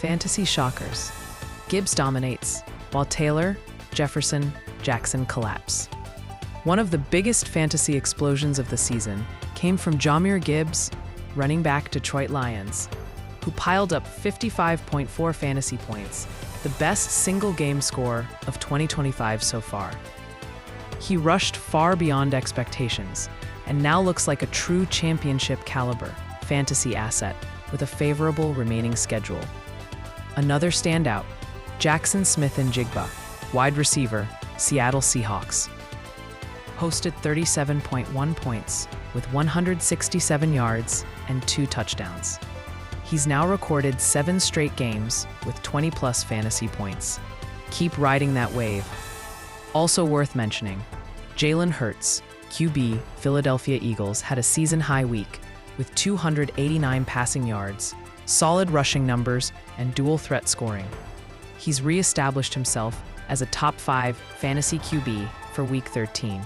Fantasy shockers. Gibbs dominates, while Taylor, Jefferson, Jackson collapse. One of the biggest fantasy explosions of the season came from Gibbs, running back Detroit Lions, who piled up 55.4 fantasy points, the best single-game score of 2025 so far. He rushed far beyond expectations and now looks like a true championship-caliber fantasy asset with a favorable remaining schedule. Another standout, Jackson Smith-Njigba, wide receiver, Seattle Seahawks. Posted 37.1 points with 167 yards and 2 touchdowns. He's now recorded 7 straight games with 20-plus fantasy points. Keep riding that wave. Also worth mentioning, Jalen Hurts, QB, Philadelphia Eagles, had a season-high week with 289 passing yards, solid rushing numbers, and dual-threat scoring. He's re-established himself as a top 5 fantasy QB for Week 13.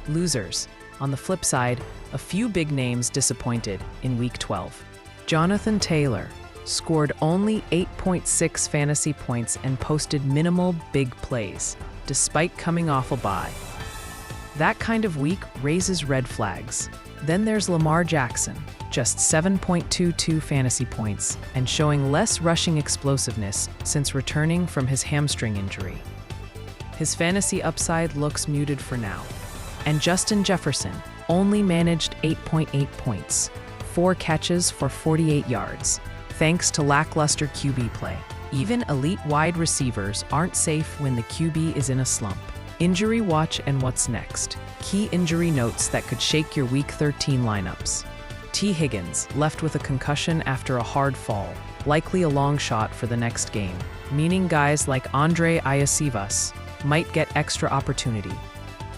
Losers. On the flip side, a few big names disappointed in Week 12. Jonathan Taylor scored only 8.6 fantasy points and posted minimal big plays, despite coming off a bye. That kind of week raises red flags. Then there's Lamar Jackson, just 7.22 fantasy points and showing less rushing explosiveness since returning from his hamstring injury. His fantasy upside looks muted for now. And Justin Jefferson only managed 8.8 points, 4 catches for 48 yards, thanks to lackluster QB play. Even elite wide receivers aren't safe when the QB is in a slump. Injury watch and what's next. Key injury notes that could shake your Week 13 lineups. T. Higgins, left with a concussion after a hard fall, likely a long shot for the next game, meaning guys like Andre Iosivas might get extra opportunity.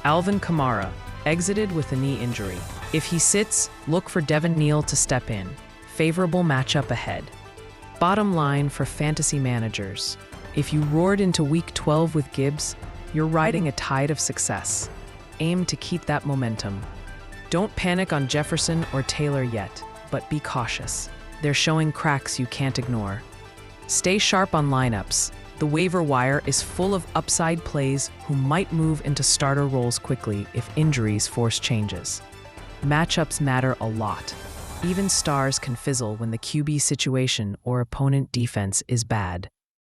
Alvin Kamara, exited with a knee injury. If he sits, look for Devin Neal to step in. Favorable matchup ahead. Bottom line for fantasy managers. If you roared into Week 12 with Gibbs, you're riding a tide of success. Aim to keep that momentum. Don't panic on Jefferson or Taylor yet, but be cautious. They're showing cracks you can't ignore. Stay sharp on lineups. The waiver wire is full of upside plays who might move into starter roles quickly if injuries force changes. Matchups matter a lot. Even stars can fizzle when the QB situation or opponent defense is bad.